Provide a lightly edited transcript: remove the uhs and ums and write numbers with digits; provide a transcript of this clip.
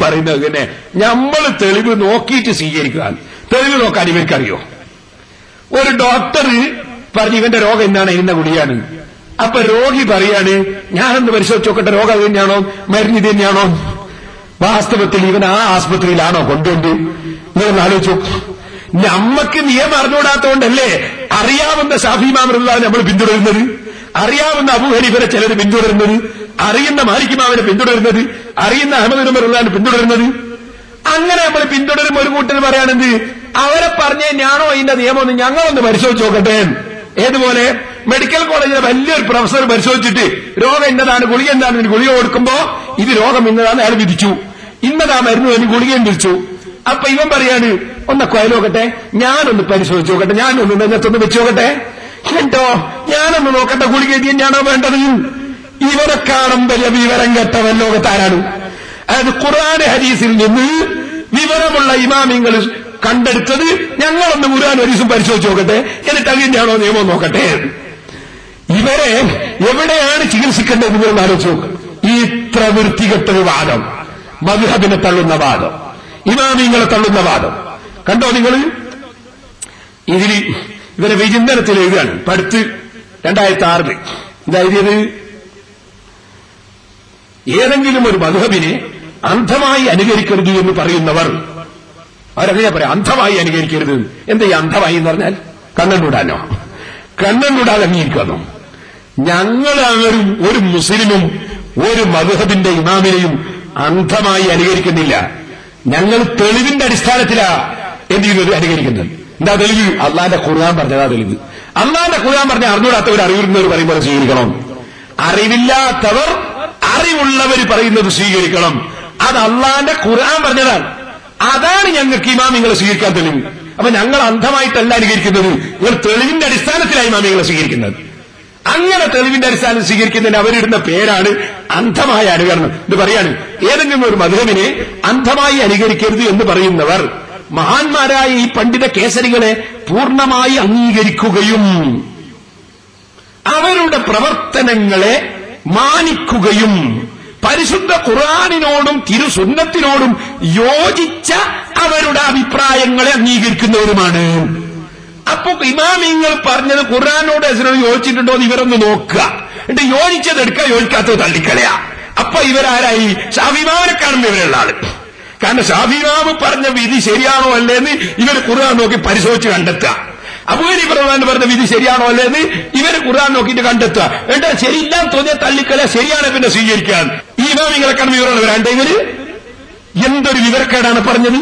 പറയുന്നത് തന്നെ നമ്മൾ തെളിവ് നോക്കിയിട്ട് സ്വീകരിക്കുക. തെളിവ് നോക്കാൻ ഇവർക്കറിയോ? ഒരു ഡോക്ടർ പറഞ്ഞു ഇവന്റെ രോഗം എന്താണ്, ഇന്ന ഗുളിയാണ്. അപ്പൊ രോഗി പറയാണ് ഞാനൊന്ന് പരിശോധിച്ച് നോക്കട്ടെ, രോഗം അത് തന്നെയാണോ, മരുന്ന് ഇത് തന്നെയാണോ. വാസ്തവത്തിൽ ഇവൻ ആ ആസ്പത്രിയിലാണോ കൊണ്ടുകൊണ്ട്? നിങ്ങളൊന്ന് ആലോചിച്ചു. നമ്മക്ക് നിയമം അറിഞ്ഞുകൂടാത്തോണ്ടല്ലേ അറിയാവുന്ന ഷാഫി ഇമാം റളിയല്ലാഹു നമ്മൾ പിന്തുടരുന്നത്, അറിയാവുന്ന അബൂ ഹനീഫയെ ചിലർ പിന്തുടരുന്നത്, അറിയുന്ന മാലിക് ഇമാമിനെ പിന്തുടരുന്നത്, അറിയുന്ന അഹ്മദ് ബിൻ റളിയല്ലാഹു പിന്തുടരുന്നത്. അങ്ങനെ നമ്മൾ പിന്തുടരുമ്പോൾ ഒരു കൂട്ടർ പറയാണെന്ത്, അവരെ പറഞ്ഞ ഞാനോ ഇതിന്റെ നിയമം ഒന്ന് ഞങ്ങളൊന്ന് പരിശോധിച്ച് നോക്കട്ടെ. ഏതുപോലെ മെഡിക്കൽ കോളേജിലെ വലിയൊരു പ്രൊഫസർ പരിശോധിച്ചിട്ട് രോഗം ഇന്നതാണ്, ഗുളിക എന്താണ്, ഗുളിക കൊടുക്കുമ്പോ ഇത് രോഗം ഇന്നതാണ് അയാൾ വിധിച്ചു, ഇന്നതാ മരുന്ന് വേണ്ടി ഗുളികയും വിധിച്ചു. അപ്പൊ ഇവൻ പറയാണ് ഒന്നൊക്കെ അയൽ നോക്കട്ടെ, ഞാനൊന്ന് പരിശോധിച്ച് നോക്കട്ടെ, ഞാനൊന്ന് നെഞ്ഞത്തൊന്ന് വെച്ച് നോക്കട്ടെ, കേട്ടോ ഞാനൊന്ന് നോക്കട്ടെ ഗുളിക ഇത് തന്നെയാണോ വേണ്ടത്. ഇവരെ കാണും വലിയ വിവരം കെട്ടവൻ ലോകത്താരാണ്? അതായത് ഖുർആൻ ഹദീസിൽ നിന്ന് വിവരമുള്ള ഇമാമിങ്ങൾ കണ്ടെടുത്തത് ഞങ്ങളൊന്ന് ഖുർആൻ ഹദീസും പരിശോധിച്ച് നോക്കട്ടെ, എന്നിട്ട് അത് തന്നെയാണോ നിയമം നോക്കട്ടെ. ഇവരെ എവിടെയാണ് ചികിത്സിക്കേണ്ടത് നിങ്ങളൊന്ന് ആലോചിച്ച് നോക്ക്. ഇത്ര വൃത്തികെട്ടൊരു വാദം, മദ്ഹബിനെ തള്ളുന്ന വാദം, ഇമാമിങ്ങളെ തള്ളുന്ന വാദം കണ്ടോ നിങ്ങൾ? ഇതിൽ ഇവരെ വിചിന്തനത്തിൽ എഴുതുകയാണ്. പടുത്ത് 2006 ഇതായത് ഏതെങ്കിലും ഒരു മദ്ഹബിനെ അന്ധമായി അനുകരിക്കരുത് എന്ന് പറയുന്നവർ അവരങ്ങനെ പറയാം, അന്ധമായി അനുകരിക്കരുത്. എന്താ ഈ അന്ധമായി എന്ന് പറഞ്ഞാൽ? കണ്ണൂടാനോ? കണ്ണൂടാതെ അംഗീകരിക്കാനോ? ഞങ്ങളാരും ഒരു മുസ്ലിമും ഒരു മദ്ഹബിന്റെ ഇമാമിനെയും അന്ധമായി അനുകരിക്കുന്നില്ല. ഞങ്ങൾ തെളിവിന്റെ അടിസ്ഥാനത്തിലാ എന്ത് ചെയ്യുന്നത്, അനുകരിക്കുന്നത്. എന്താ തെളിവ്? അള്ളാന്റെ ഖുർആൻ പറഞ്ഞതാ തെളിവ്. അള്ളാന്റെ ഖുർആൻ പറഞ്ഞ അറിഞ്ഞൂടാത്തവർ അറിവുന്നവർ പറയുമ്പോൾ സ്വീകരിക്കണം, അറിവില്ലാത്തവർ അറിവുള്ളവർ പറയുന്നത് സ്വീകരിക്കണം. അത് അള്ളാന്റെ ഖുർആൻ പറഞ്ഞതാണ്. അതാണ് ഞങ്ങൾക്ക് ഇമാമിങ്ങളെ സ്വീകരിക്കാൻ തെളിവ്. അപ്പൊ ഞങ്ങൾ അന്ധമായിട്ടല്ല അനുകരിക്കുന്നത്, നിങ്ങൾ തെളിവിന്റെ അടിസ്ഥാനത്തിലാണ് ഇമാമിങ്ങളെ സ്വീകരിക്കുന്നത്. അങ്ങനെ തെളിവിന്റെ അടിസ്ഥാനത്തിൽ സ്വീകരിക്കുന്നതിന് അവരിടുന്ന പേരാണ് അന്ധമായ അനുകരണം. ഇത് പറയാണ് ഏതെങ്കിലും ഒരു മദ്ഹബിനെ അന്ധമായി അനുകരിക്കരുത് എന്ന് പറയുന്നവർ മഹാന്മാരായ ഈ പണ്ഡിത കേസരികളെ പൂർണ്ണമായി അംഗീകരിക്കുകയും അവരുടെ പ്രവർത്തനങ്ങളെ മാനിക്കുകയും പരിശുദ്ധ ഖുർആനിനോടും തിരുസുന്നത്തിനോടും യോജിച്ച അവരുടെ അഭിപ്രായങ്ങളെ അംഗീകരിക്കുന്നവരുമാണ്. അപ്പൊ ഇമാമിങ്ങൾ പറഞ്ഞത് ഖുർആനോട് ഹദീസിനോട് യോജിച്ചിട്ടുണ്ടോ എന്ന് ഇവരൊന്ന് നോക്കുക. എന്നിട്ട് യോജിച്ചത് എടുക്കുക, യോജിക്കാത്തത് തള്ളിക്കളയാ. അപ്പൊ ഇവരാരായി? ഷാഫി ഇമാമിനെ കാണുമ്പോൾ ഇവരുള്ള ആള്. കാരണം ഷാഫി ഇമാമ് പറഞ്ഞ വിധി ശരിയാണോ അല്ലേന്ന് ഇവർ ഖുർആൻ നോക്കി പരിശോധിച്ച് കണ്ടെത്തുക. അബൂ ഹനീഫ റളിയല്ലാഹു പറഞ്ഞ വിധി ശരിയാണോ അല്ലേന്ന് ഇവർ ഖുർആൻ നോക്കിയിട്ട് കണ്ടെത്തുക. എന്നിട്ട് ശരിയില്ലാന്ന് തോന്നിയ തള്ളിക്കളയാ, ശരിയാണ് പിന്നെ സ്വീകരിക്കാൻ. ഈ ഇമാമിങ്ങളെ കാണുമ്പോൾ ഇവരാണ് വരാണ്ടെങ്കിൽ എന്തൊരു വിവരക്കേടാണ് പറഞ്ഞത്.